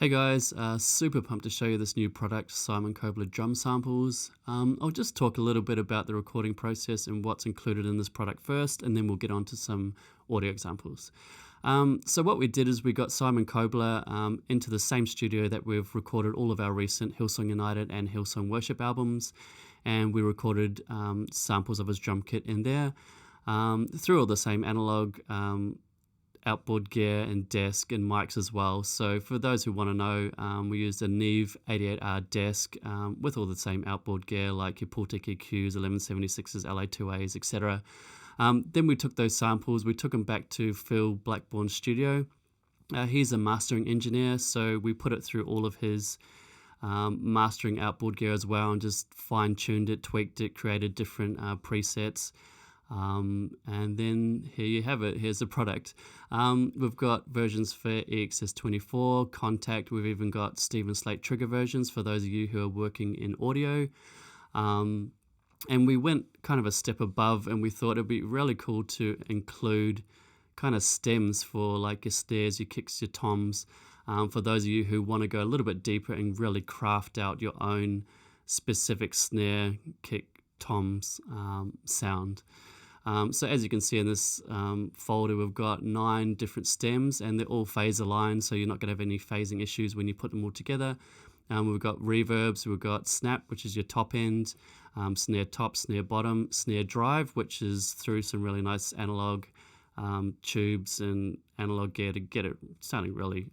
Hey guys, super pumped to show you this new product, Simon Kobler drum samples. I'll just talk a little bit about the recording process and what's included in this product first, and then we'll get on to some audio examples. So what we did is we got Simon Kobler into the same studio that we've recorded all of our recent Hillsong United and Hillsong Worship albums, and we recorded samples of his drum kit in there through all the same analog outboard gear and desk and mics as well. So for those who want to know, we used a Neve 88R desk with all the same outboard gear like your Pultec EQs, 1176s, LA2As, etc. Then we took those samples, we took them back to Phil Blackbourne's studio. He's a mastering engineer, so we put it through all of his mastering outboard gear as well and just fine-tuned it, tweaked it, created different presets. And then here you have it. Here's the product. We've got versions for EXS24, Contact. We've even got Stephen Slate trigger versions for those of you who are working in audio. And we went kind of a step above, and we thought it'd be really cool to include kind of stems for like your snares, your kicks, your toms, for those of you who want to go a little bit deeper and really craft out your own specific snare, kick, toms sound. So as you can see in this folder, we've got 9 different stems, and they're all phase aligned, so you're not going to have any phasing issues when you put them all together. We've got reverbs, we've got snap, which is your top end, snare top, snare bottom, snare drive, which is through some really nice analog tubes and analog gear to get it sounding really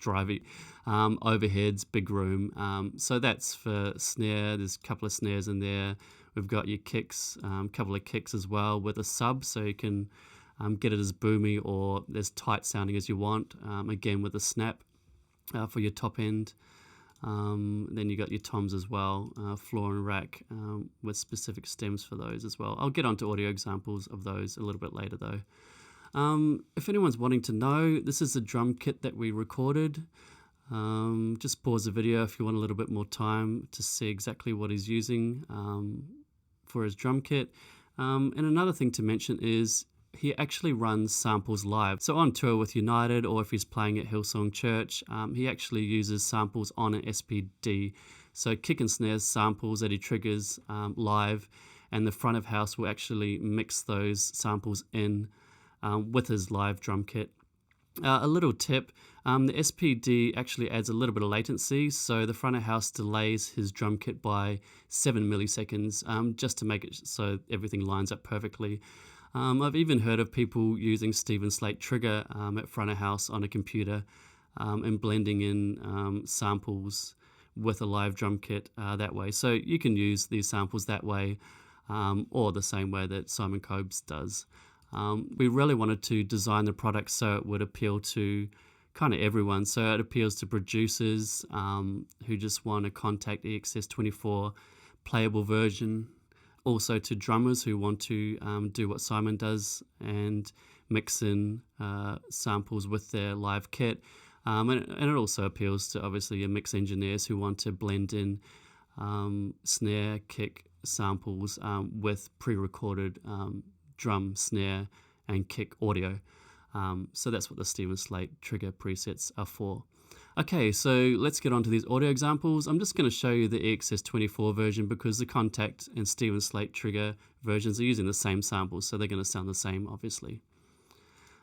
drivey. Overheads, big room. So that's for snare. There's a couple of snares in there. We've got your kicks, a couple of kicks as well with a sub, so you can get it as boomy or as tight sounding as you want. Again with a snap for your top end. Then you got your toms as well, floor and rack with specific stems for those as well. I'll get onto audio examples of those a little bit later though. If anyone's wanting to know, this is the drum kit that we recorded. Just pause the video if you want a little bit more time to see exactly what he's using for his drum kit. And another thing to mention is he actually runs samples live. So on tour with United, or if he's playing at Hillsong Church, he actually uses samples on an SPD. So kick and snare samples that he triggers live, and the front of house will actually mix those samples in with his live drum kit. A little tip, the SPD actually adds a little bit of latency, so the front of house delays his drum kit by 7 milliseconds just to make it so everything lines up perfectly. I've even heard of people using Stephen Slate trigger at front of house on a computer and blending in samples with a live drum kit that way. So you can use these samples that way or the same way that Simon Kobes does. We really wanted to design the product so it would appeal to kind of everyone. So it appeals to producers who just want a Contact EXS24 playable version. Also to drummers who want to do what Simon does and mix in samples with their live kit. And it also appeals to obviously your mix engineers who want to blend in snare, kick samples with pre-recorded drum, snare, and kick audio. So that's what the Stephen Slate trigger presets are for. Okay, so let's get on to these audio examples. I'm just going to show you the EXS24 version because the Contact and Stephen Slate trigger versions are using the same samples, so they're going to sound the same, obviously.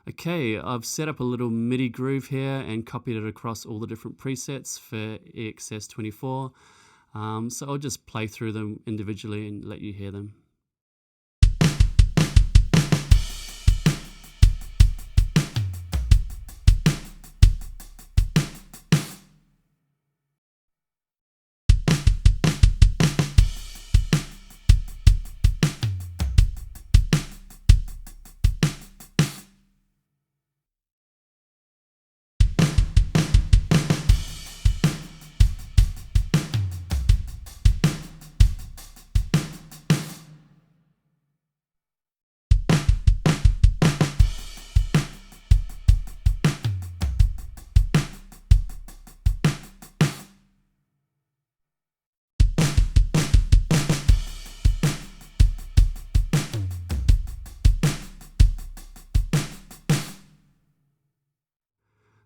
Okay, I've set up a little MIDI groove here and copied it across all the different presets for EXS24. So I'll just play through them individually and let you hear them.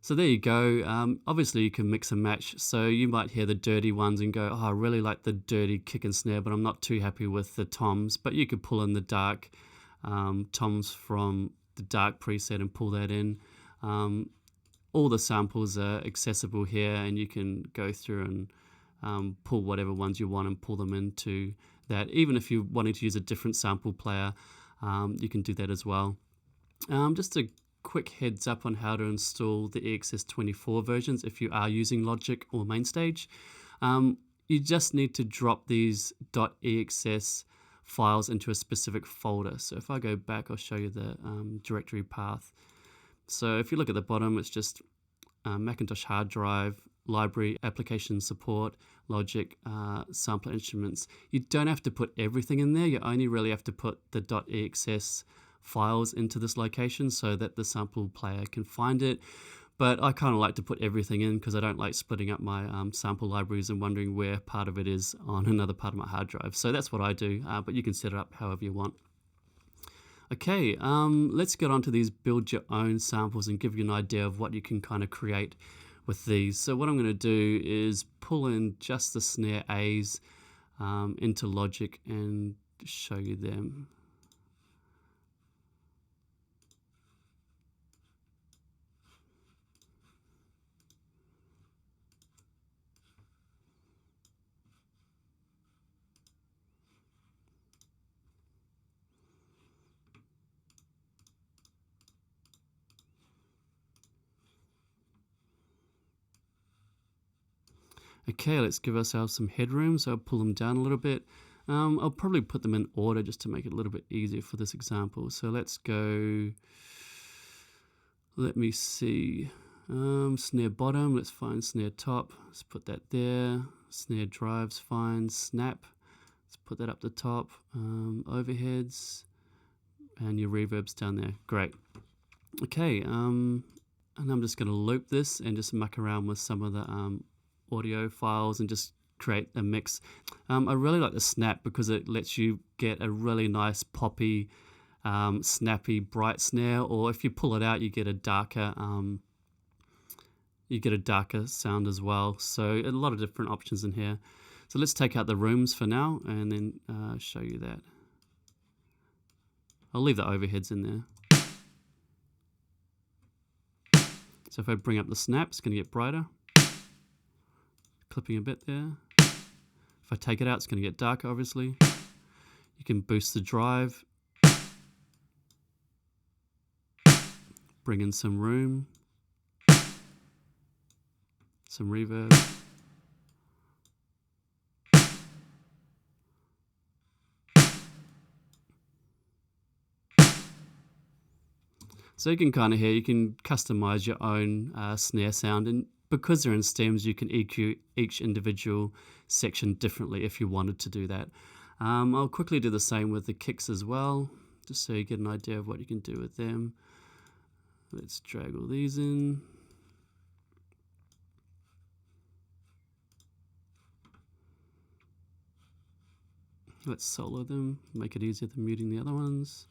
So there you go. Obviously, you can mix and match. So you might hear the dirty ones and go, oh, I really like the dirty kick and snare, but I'm not too happy with the toms. But you could pull in the dark toms from the dark preset and pull that in. All the samples are accessible here, and you can go through and pull whatever ones you want and pull them into that. Even if you're wanting to use a different sample player, you can do that as well. Just a quick heads up on how to install the EXS24 versions if you are using Logic or MainStage. You just need to drop these .exs files into a specific folder. So if I go back, I'll show you the directory path. So if you look at the bottom, it's just Macintosh hard drive, library, application support, Logic, sampler instruments. You don't have to put everything in there. You only really have to put the .exs files into this location so that the sample player can find it. But I kind of like to put everything in because I don't like splitting up my sample libraries and wondering where part of it is on another part of my hard drive. So that's what I do, but you can set it up however you want. Okay, let's get on to these build your own samples and give you an idea of what you can kind of create with these. So what I'm going to do is pull in just the snare A's into Logic and show you them. Okay, let's give ourselves some headroom, so I'll pull them down a little bit. I'll probably put them in order just to make it a little bit easier for this example. So let's go, let me see, snare bottom, let's find snare top, let's put that there. Snare drive's fine, snap, let's put that up the top, overheads, and your reverb's down there, great. Okay, and I'm just going to loop this and just muck around with some of the audio files and just create a mix. I really like the snap because it lets you get a really nice poppy, snappy, bright snare, or if you pull it out, you get a darker sound as well. So a lot of different options in here. So let's take out the rooms for now and then show you that. I'll leave the overheads in there. So if I bring up the snap, it's going to get brighter. Clipping a bit there. If I take it out, it's going to get darker, obviously. You can boost the drive. Bring in some room. Some reverb. So you can kind of hear, you can customize your own snare sound, and because they're in stems, you can EQ each individual section differently if you wanted to do that. I'll quickly do the same with the kicks as well, just so you get an idea of what you can do with them. Let's drag all these in. Let's solo them, make it easier than muting the other ones.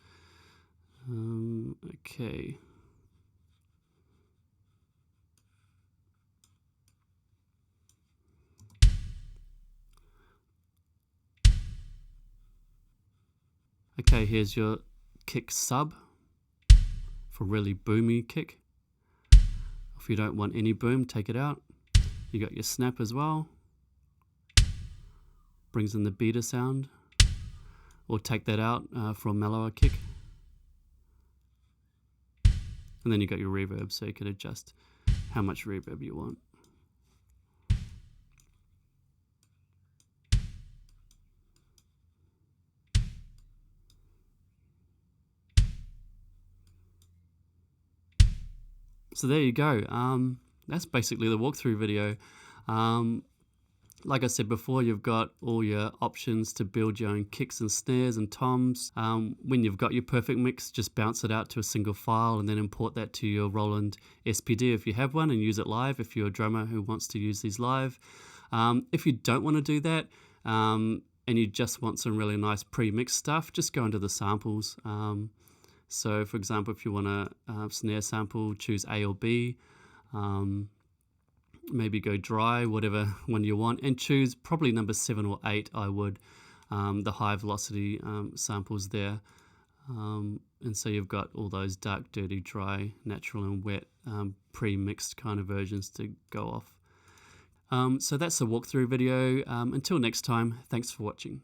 Okay. Okay, here's your kick sub for really boomy kick. If you don't want any boom, take it out. You got your snap as well. Brings in the beater sound. Or take that out for a mellower kick. And then you got your reverb, so you can adjust how much reverb you want. So there you go. That's basically the walkthrough video. Like I said before, you've got all your options to build your own kicks and snares and toms. When you've got your perfect mix, just bounce it out to a single file and then import that to your Roland SPD if you have one, and use it live if you're a drummer who wants to use these live. If you don't want to do that, and you just want some really nice pre-mixed stuff, just go into the samples. So for example, if you want a snare sample, choose A or B. Maybe go dry, whatever one you want, and choose probably number 7 or 8. I would the high velocity samples there. And so you've got all those dark, dirty, dry, natural and wet pre-mixed kind of versions to go off. So that's a walkthrough video. Until next time, thanks for watching.